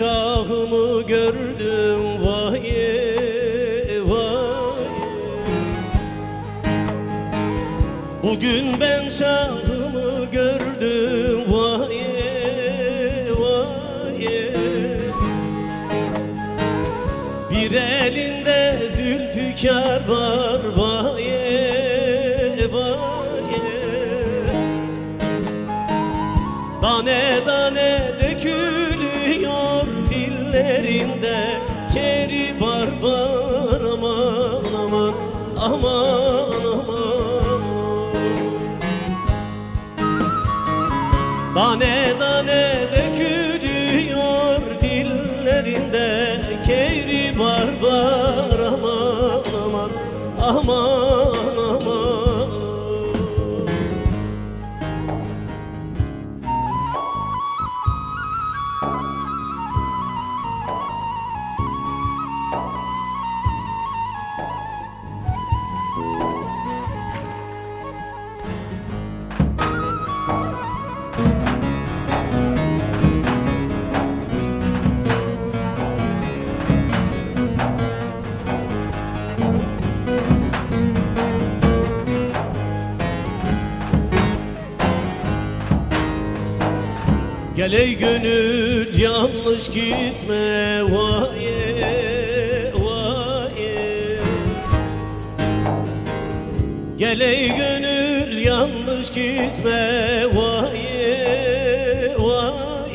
şahımı gördüm vay vay. Bugün ben şahımı gördüm vay vay. Bir elinde zülfikar var vay vay. Tane tane dökülüyor dillerinde keri barbar aman aman aman aman. Tane tane dökülüyor dillerinde keri barbar aman aman aman aman. Gel ey gönül yanlış gitme vay vay. Gel ey gönül yanlış gitme vay vay.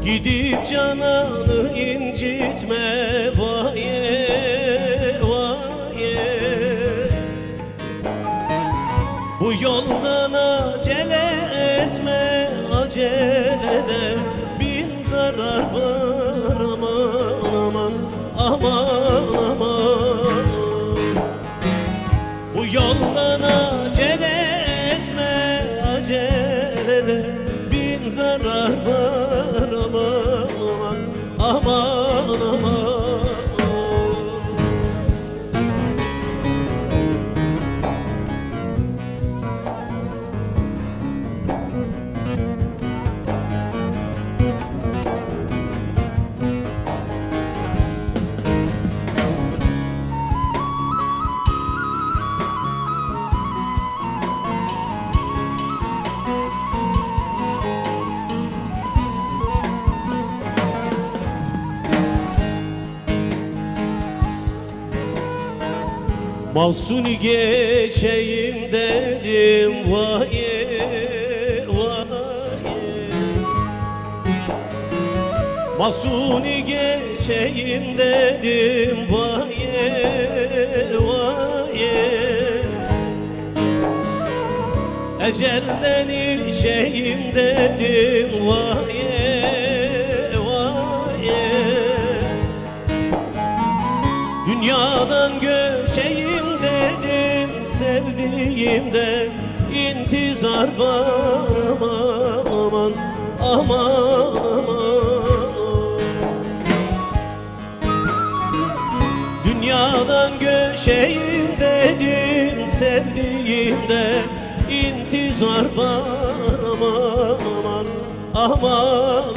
Gidip cananı incitme vay vay. Bu yoldan acele etme, acelede bin zarar var aman aman aman aman. Bu yoldan acele etme, acelede bin zarar var aman aman aman aman. Mahsuni geçeyim dedim vay vay. Mahsuni geçeyim dedim vay vay. Ecelden içeyim dedim vay vay. Dünyadan göçeyim dedim sevdiğimden intizar var aman aman aman. Dünyadan göçeyim dedim sevdiğimden intizar var aman aman aman.